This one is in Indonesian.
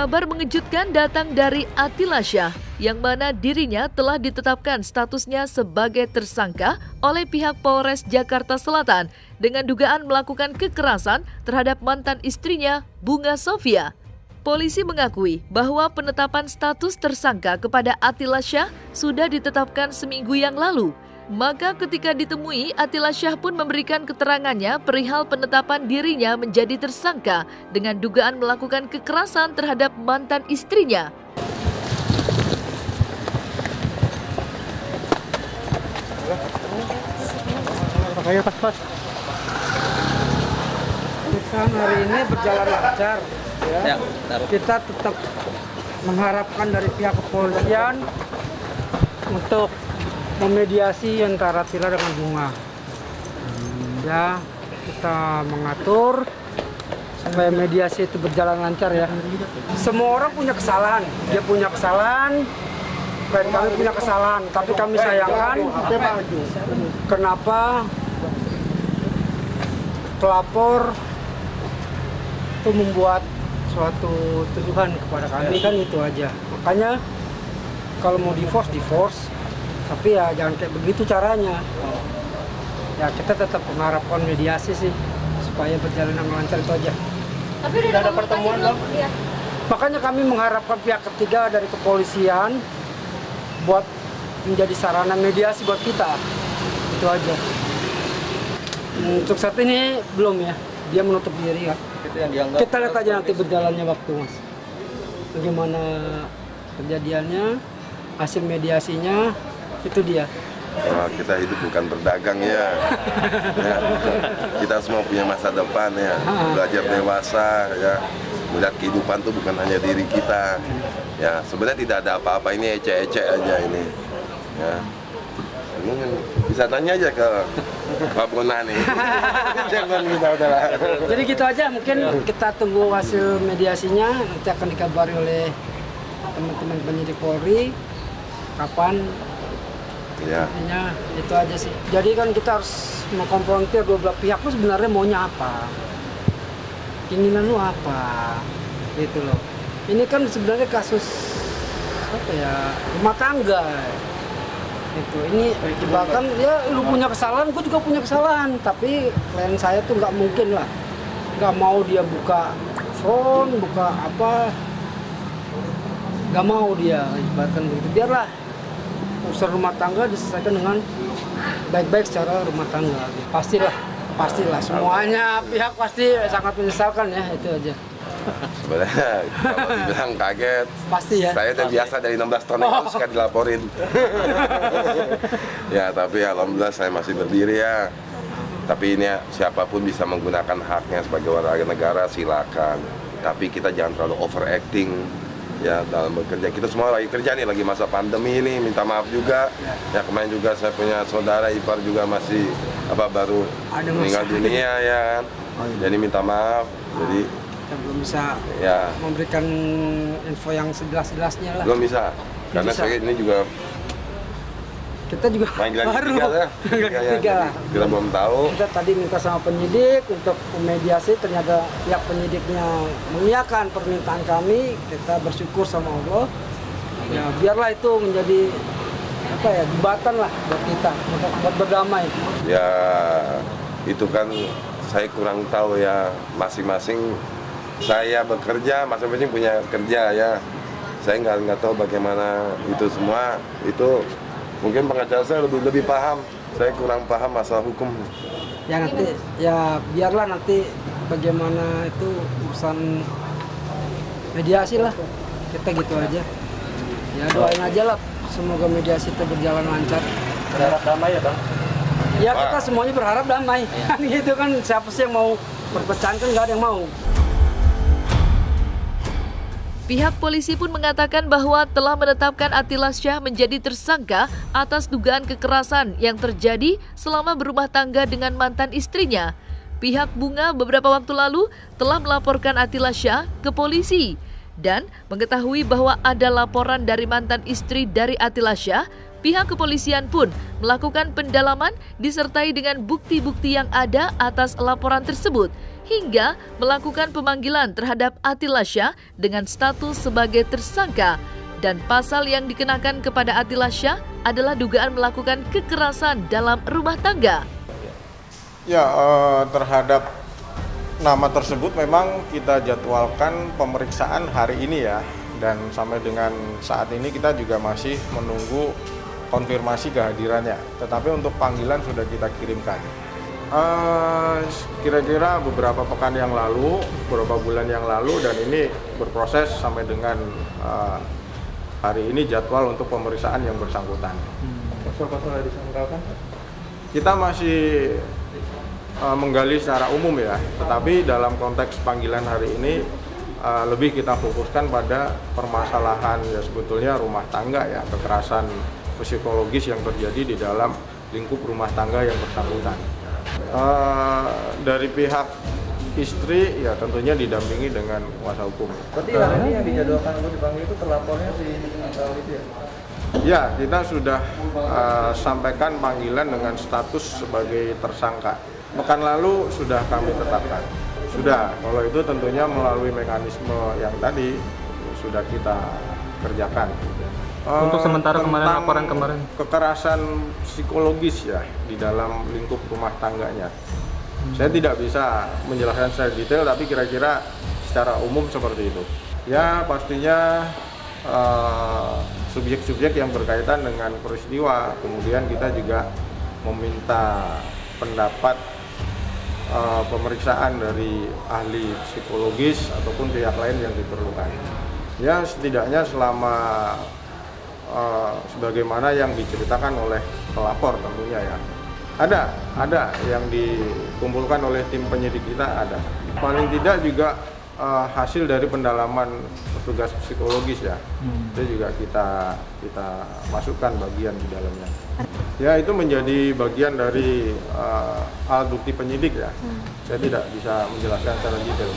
Kabar mengejutkan datang dari Atilla Syah, yang mana dirinya telah ditetapkan statusnya sebagai tersangka oleh pihak Polres Jakarta Selatan dengan dugaan melakukan kekerasan terhadap mantan istrinya, Bunga Sofia. Polisi mengakui bahwa penetapan status tersangka kepada Atilla Syah sudah ditetapkan seminggu yang lalu. Maka ketika ditemui, Atilla Syah pun memberikan keterangannya perihal penetapan dirinya menjadi tersangka dengan dugaan melakukan kekerasan terhadap mantan istrinya. Hari ini berjalan lancar, ya. Kita tetap mengharapkan dari pihak kepolisian untuk memediasi antara Atilla dengan Bunga. Ya, kita mengatur supaya mediasi itu berjalan lancar ya. Semua orang punya kesalahan, dia punya kesalahan, dan kami punya kesalahan. Tapi kami sayangkan kenapa pelapor itu membuat suatu tuduhan kepada kami, kan itu aja. Makanya kalau mau divorce. Tapi ya jangan kayak begitu caranya. Ya kita tetap mengharapkan mediasi sih supaya berjalan dengan lancar, itu aja. Tapi udah ada pertemuan belum? Iya. Makanya kami mengharapkan pihak ketiga dari kepolisian buat menjadi sarana mediasi buat kita. Itu aja. Untuk saat ini belum ya. Dia menutup diri kan. Kita lihat aja nanti berjalannya waktu, Mas. Bagaimana kejadiannya, hasil mediasinya. Itu dia. Oh, kita hidup bukan berdagang ya. Kita semua punya masa depan ya. Belajar dewasa ya. Melihat kehidupan tuh bukan hanya diri kita. Ya, sebenarnya tidak ada apa-apa, ini ecek-ecek aja ini. Ya. Mungkin bisa tanya aja ke Pak Bonani. Jangan kita udahlah. Jadi gitu aja, mungkin kita tunggu hasil mediasinya, nanti akan dikabari oleh teman-teman penyidik Polri kapan. Ya. Intinya itu aja sih. Jadi kan kita harus mengkonfrontir dua belah pihak tuh sebenarnya maunya apa, keinginan lu apa, gitu loh. Ini kan sebenarnya kasus apa ya, rumah tangga. Itu ini bahkan ya lu punya kesalahan, gue juga punya kesalahan. Tapi klien saya tuh nggak mungkin lah, nggak mau dia buka phone, buka apa, nggak mau dia bahkan begitu. Biarlah urusan rumah tangga diselesaikan dengan baik-baik secara rumah tangga. Pastilah semuanya pihak pasti sangat menyesalkan ya, itu aja. Sebenarnya kalau dibilang kaget, pasti ya. Saya udah biasa dari 16 tahun yang lalu suka dilaporin. Ya, tapi alhamdulillah saya masih berdiri ya. Tapi ini ya, siapapun bisa menggunakan haknya sebagai warga negara, silakan. Tapi kita jangan terlalu overacting. Ya, dalam bekerja, kita semua lagi kerja nih, lagi masa pandemi ini, minta maaf juga. Ya, kemarin juga saya punya saudara ipar juga masih baru meninggal dunia ya kan. Jadi minta maaf. Jadi kita belum bisa ya memberikan info yang sejelas-jelasnya lah. Belum bisa. Karena saya ini juga kita juga baru ketiga lah. Kita belum tahu. Kita tadi minta sama penyidik untuk mediasi, ternyata pihak penyidiknya mengiyakan permintaan kami. Kita bersyukur sama Allah. Ya biarlah itu menjadi apa ya, jembatan lah buat kita untuk berdamai. Ya itu kan saya kurang tahu ya, masing-masing saya bekerja, masing-masing punya kerja ya. Saya nggak tahu bagaimana itu semua itu. Mungkin pengacara saya lebih paham, saya kurang paham masalah hukum. Ya nanti, ya biarlah nanti bagaimana itu urusan mediasi lah, kita gitu aja. Ya doain aja lah, semoga mediasi itu berjalan lancar. Berharap damai ya Bang? Ya kita semuanya berharap damai, kan gitu kan, siapa sih yang mau perpecahan, kan nggak ada yang mau. Pihak polisi pun mengatakan bahwa telah menetapkan Atilla Syah menjadi tersangka atas dugaan kekerasan yang terjadi selama berumah tangga dengan mantan istrinya. Pihak Bunga beberapa waktu lalu telah melaporkan Atilla Syah ke polisi dan mengetahui bahwa ada laporan dari mantan istri dari Atilla Syah Pihak kepolisian pun melakukan pendalaman disertai dengan bukti-bukti yang ada atas laporan tersebut hingga melakukan pemanggilan terhadap Atilasya dengan status sebagai tersangka. Dan pasal yang dikenakan kepada Atilasya adalah dugaan melakukan kekerasan dalam rumah tangga. Ya, terhadap nama tersebut memang kita jadwalkan pemeriksaan hari ini ya. Dan sampai dengan saat ini kita juga masih menunggu konfirmasi kehadirannya. Tetapi untuk panggilan sudah kita kirimkan. Kira-kira beberapa pekan yang lalu, beberapa bulan yang lalu, dan ini berproses sampai dengan hari ini jadwal untuk pemeriksaan yang bersangkutan. Pasal-pasal yang disangkakan? Kita masih menggali secara umum ya, tetapi dalam konteks panggilan hari ini lebih kita fokuskan pada permasalahan ya sebetulnya rumah tangga ya, kekerasan psikologis yang terjadi di dalam lingkup rumah tangga yang bersangkutan. Dari pihak istri ya tentunya didampingi dengan kuasa hukum. Berarti hari ini yang dijadwalkan untuk dipanggil itu terlapornya si Angkal itu ya? Ya, kita sudah sampaikan panggilan dengan status sebagai tersangka. Pekan lalu sudah kami tetapkan. Sudah, kalau itu tentunya melalui mekanisme yang tadi sudah kita kerjakan. Untuk sementara kemarin laporan kemarin kekerasan psikologis ya di dalam lingkup rumah tangganya. Saya tidak bisa menjelaskan secara detail, tapi kira-kira secara umum seperti itu. Ya pastinya subjek-subjek yang berkaitan dengan peristiwa. Kemudian kita juga meminta pendapat pemeriksaan dari ahli psikologis ataupun pihak lain yang diperlukan. Ya setidaknya selama sebagaimana yang diceritakan oleh pelapor tentunya ya. Ada yang dikumpulkan oleh tim penyidik kita ada. Paling tidak juga hasil dari pendalaman petugas psikologis ya. Itu juga kita masukkan bagian di dalamnya. Ya itu menjadi bagian dari alat bukti penyidik ya. Saya tidak bisa menjelaskan secara detail.